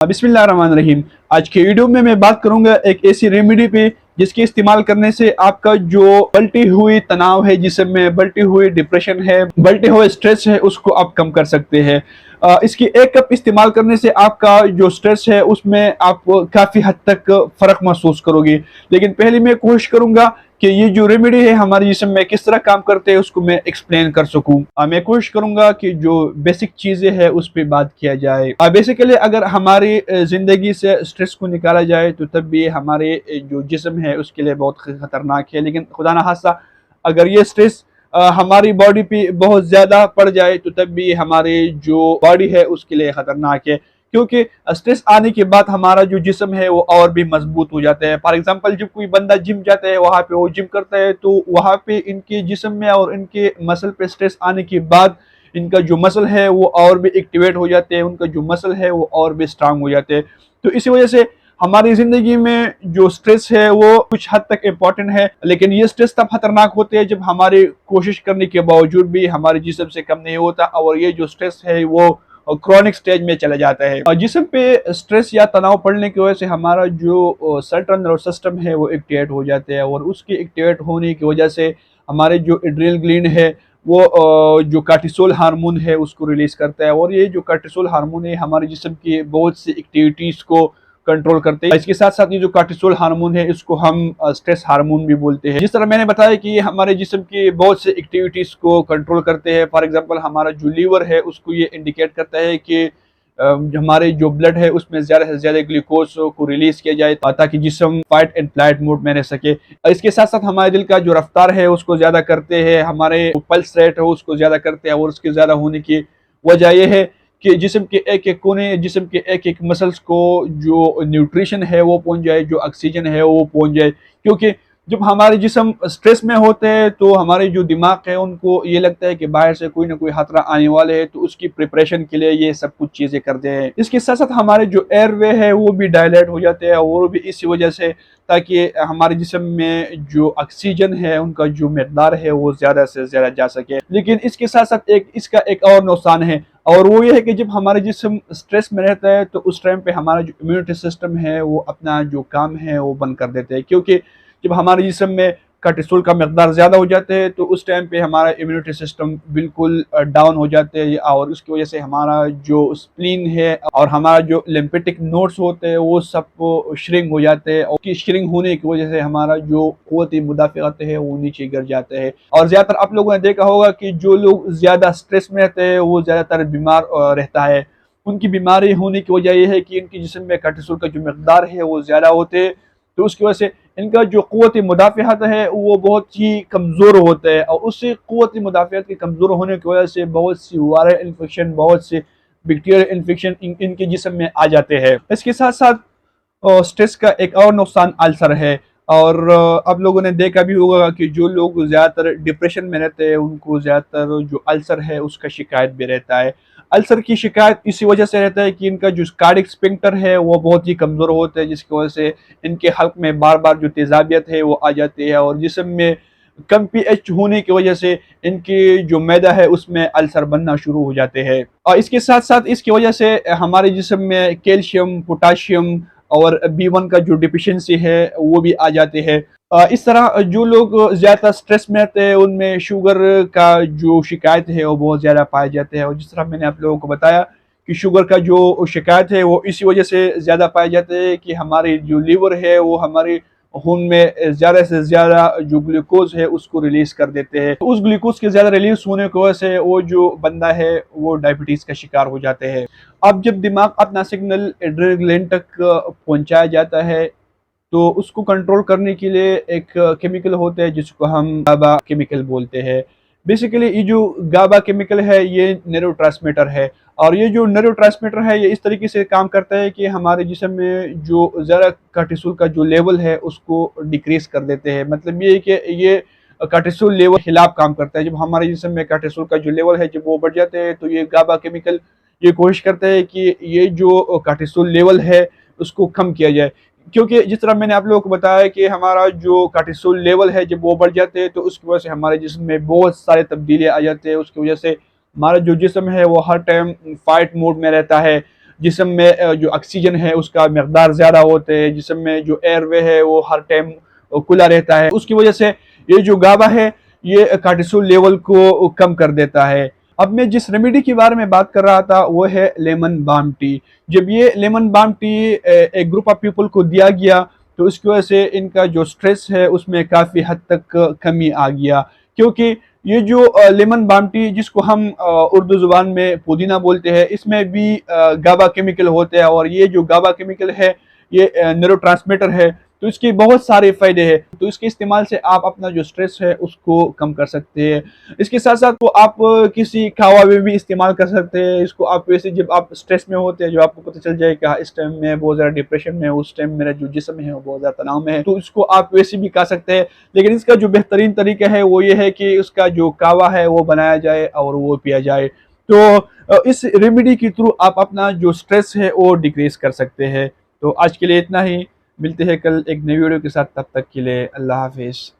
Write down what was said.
बिस्मिल्लाहिर्रहमानिर्रहीम। आज के वीडियो में मैं बात करूंगा एक ऐसी रेमेडी पे जिसके इस्तेमाल करने से आपका जो बढ़ती हुई तनाव है, जिसम में बढ़ती हुई डिप्रेशन है, बढ़ते हुए स्ट्रेस है, उसको आप कम कर सकते हैं। इसकी एक कप इस्तेमाल करने से आपका जो स्ट्रेस है उसमें आप काफ़ी हद तक फ़र्क महसूस करोगे। लेकिन पहले मैं कोशिश करूंगा कि ये जो रेमेडी है हमारे जिस्म में किस तरह काम करते हैं उसको मैं एक्सप्लेन कर सकूं। मैं कोशिश करूंगा कि जो बेसिक चीज़ें हैं उस पर बात किया जाए। बेसिकली अगर हमारी ज़िंदगी से स्ट्रेस को निकाला जाए तो तब भी हमारे जो जिस्म है उसके लिए बहुत ख़तरनाक है। लेकिन खुदा न खास्ता अगर ये स्ट्रेस हमारी बॉडी पे बहुत ज़्यादा पड़ जाए तो तब भी हमारे जो बॉडी है उसके लिए ख़तरनाक है, क्योंकि स्ट्रेस आने के बाद हमारा जो जिस्म है वो और भी मजबूत हो जाता है। फॉर एग्जांपल जब कोई बंदा जिम जाता है, वहाँ पे वो जिम करता है तो वहाँ पे इनके जिस्म में और इनके मसल पे स्ट्रेस आने के बाद इनका जो मसल है वो और भी एक्टिवेट हो जाते हैं, उनका जो मसल है वो और भी स्ट्रांग हो जाते हैं। तो इसी वजह से हमारी ज़िंदगी में जो स्ट्रेस है वो कुछ हद तक इम्पॉर्टेंट है, लेकिन ये स्ट्रेस तब खतरनाक होते हैं जब हमारी कोशिश करने के बावजूद भी हमारे जिस्म से कम नहीं होता और ये जो स्ट्रेस है वो क्रॉनिक स्टेज में चला जाता है। जिस्म पे स्ट्रेस या तनाव पड़ने की वजह से हमारा जो सेंट्रल नर्वस सिस्टम है वो एक्टिवेट हो जाते हैं और उसके एक्टिवेट होने की वजह से हमारे जो एड्रेनल ग्लैंड है वो जो कार्टिसोल हार्मोन है उसको रिलीज करता है, और ये जो कार्टिसोल हार्मोन है हमारे जिस्म की बहुत सी एक्टिविटीज़ को कंट्रोल करते हैं। इसके साथ साथ ये जो कार्टिसोल हार्मोन है इसको हम स्ट्रेस हार्मोन भी बोलते हैं। जिस तरह मैंने बताया कि ये हमारे जिस्म की बहुत से एक्टिविटीज़ को कंट्रोल करते हैं। फॉर एग्जांपल हमारा जो लीवर है उसको ये इंडिकेट करता है कि हमारे जो ब्लड है उसमें ज़्यादा से ज़्यादा ग्लूकोज को रिलीज किया जाए ताकि जिस्म फाइट एंड फ्लाइट मोड में रह सके। इसके साथ साथ हमारे दिल का जो रफ्तार है उसको ज़्यादा करते हैं, हमारे पल्स रेट है उसको ज़्यादा करते हैं, और उसके ज़्यादा होने की वजह यह है कि जिस्म के एक एक कोने, जिस्म के एक एक मसल्स को जो न्यूट्रिशन है वो पहुंच जाए, जो ऑक्सीजन है वो पहुंच जाए। क्योंकि जब हमारे जिस्म स्ट्रेस में होते हैं तो हमारे जो दिमाग है उनको ये लगता है कि बाहर से कोई ना कोई खतरा आने वाले है, तो उसकी प्रिपरेशन के लिए ये सब कुछ चीज़ें करते हैं। इसके साथ साथ हमारे जो एयर वे है वो भी डायलेट हो जाते हैं, और भी इसी वजह से ताकि हमारे जिस्म में जो ऑक्सीजन है उनका जो मकदार है वो ज़्यादा से ज़्यादा जा सके। लेकिन इसके साथ साथ इसका एक और नुकसान है, और वो ये है कि जब हमारे जिस्म स्ट्रेस में रहता है तो उस टाइम पे हमारा जो इम्यूनिटी सिस्टम है वो अपना जो काम है वो बंद कर देते हैं। क्योंकि जब हमारे जिस्म में कार्टिसोल का मकदार ज़्यादा हो जाते हैं तो उस टाइम पे हमारा इम्यूनिटी सिस्टम बिल्कुल डाउन हो जाते हैं, और उसकी वजह से हमारा जो स्प्लीन है और हमारा जो लिम्फेटिक नोड्स होते हैं वो सब श्रिंक हो जाते हैं, और उसकी श्रिंक होने की वजह से हमारा जो क़ुव्वत मुदाफ़अत है वो नीचे गिर जाते हैं। और ज़्यादातर आप लोगों ने देखा होगा कि जो लोग ज़्यादा स्ट्रेस में रहते हैं वो ज़्यादातर बीमार रहता है। उनकी बीमारी होने की वजह यह है कि इनके जिस्म में कार्टिसोल का जो मकदार है वो ज़्यादा होते हैं, तो उसकी वजह से इनका जो क़ुव्वत मुदाफ़अत है वो बहुत ही कमज़ोर होता है, और उससे क़ुव्वत मुदाफ़अत के कमज़ोर होने की वजह से बहुत सी वायरल इन्फेक्शन, बहुत से बैक्टीरियल इन्फेक्शन इनके जिस्म में आ जाते हैं। इसके साथ साथ स्ट्रेस का एक और नुकसान अल्सर है, और आप लोगों ने देखा भी होगा कि जो लोग ज़्यादातर डिप्रेशन में रहते हैं उनको ज़्यादातर जो अल्सर है उसका शिकायत भी रहता है। अल्सर की शिकायत इसी वजह से रहता है कि इनका जो कार्डियक स्फिंक्टर है वो बहुत ही कमज़ोर होता है, जिसकी वजह से इनके हल्क में बार बार जो तेज़ाबियत है वो आ जाती है, और जिस्म में कम पीएच होने की वजह से इनकी जो मैदा है उसमें अल्सर बनना शुरू हो जाते हैं। और इसके साथ साथ इसकी वजह से हमारे जिस्म में कैल्शियम, पोटाशियम और B1 का जो डिफिशियंसी है वो भी आ जाते हैं। इस तरह जो लोग ज़्यादा स्ट्रेस में रहते हैं उनमें शुगर का जो शिकायत है वो बहुत ज़्यादा पाए जाते हैं, और जिस तरह मैंने आप लोगों को बताया कि शुगर का जो शिकायत है वो इसी वजह से ज़्यादा पाए जाते हैं कि हमारी जो लीवर है वो हमारे खून में ज़्यादा से ज़्यादा जो ग्लूकोज है उसको रिलीज़ कर देते हैं। उस ग्लूकोज के ज़्यादा रिलीज़ होने की वजह से वो जो बंदा है वो डायबिटीज़ का शिकार हो जाते हैं। अब जब दिमाग अपना सिग्नल एड्रेनल ग्लैंड तक पहुंचाया जाता है तो उसको कंट्रोल करने के लिए एक केमिकल होता है जिसको हम गाबा केमिकल बोलते हैं। बेसिकली ये जो गाबा केमिकल है ये न्यूरोट्रांसमीटर है, और ये जो न्यूरोट्रांसमीटर है ये इस तरीके से काम करता है कि हमारे जिस्म में जो ज़रा कार्टिसोल का जो लेवल है उसको डिक्रीज कर देते हैं। मतलब ये है कि ये कार्टिसोल लेवल के खिलाफ काम करता है। जब हमारे जिस्म में कार्टिसोल का जो लेवल है जब वो बढ़ जाते हैं तो ये गाबा केमिकल ये कोशिश करता है कि ये जो कार्टिसोल लेवल है उसको कम किया जाए। क्योंकि जिस तरह मैंने आप लोगों को बताया कि हमारा जो कार्टिसोल लेवल है जब वो बढ़ जाते हैं तो उसकी वजह से हमारे जिस्म में बहुत सारे तब्दीलियाँ आ जाते हैं। उसकी वजह से हमारा जो जिस्म है वो हर टाइम फाइट मोड में रहता है। جسم میں جو آکسیجن ہے اس کا مقدار زیادہ ہوتے ہے، جسم میں جو ایئر وے ہے وہ ہر ٹائم کھلا رہتا ہے، اس کی وجہ سے یہ جو گاوا ہے یہ کارٹیسول لیول کو کم کر دیتا ہے۔ اب میں جس ریمیڈی کے بارے میں بات کر رہا تھا وہ ہے لیمن بالم ٹی۔ جب یہ لیمن بالم ٹی ایک گروپ آف پیپل کو دیا گیا تو اس کی وجہ سے ان کا جو سٹریس ہے اس میں کافی حد تک کمی آ گیا، کیونکہ یہ جو لیمن بالم ٹی جس کو ہم اردو زبان میں پودینہ بولتے ہیں، اس میں بھی گابا کیمیکل ہوتے ہیں، اور یہ جو گابا کیمیکل ہے یہ نیورو ٹرانسمیٹر ہے، تو اس کے بہت سارے فائدے ہیں۔ تو اس کے استعمال سے آپ اپنا جو سٹریس ہے اس کو کم کر سکتے ہیں۔ اس کے ساتھ ساتھ کو آپ کسی کھاوا میں بھی استعمال کر سکتے ہیں۔ اس کو آپ ویسے جب آپ سٹریس میں ہوتے ہیں، جو آپ کو پتہ چل جائے کہ اس ٹائم میں بہت زیادہ ڈپریشن میں، اس ٹائم میرا جو جسم ہے وہ بہت زیادہ تناؤ میں ہے، تو اس کو آپ ویسے بھی کھا سکتے ہیں۔ لیکن اس کا جو بہترین طریقہ ہے وہ یہ ہے کہ اس کا جو کہوا ہے وہ بنایا جائے اور وہ پیا جائے۔ تو اس ریمیڈی کے تھرو آپ اپنا جو سٹریس ہے وہ ڈیکریز کر سکتے ہیں۔ تو آج کے لیے اتنا ہی، ملتے ہیں کل ایک نئی ویڈیو کے ساتھ، تب تک کے لیے اللہ حافظ۔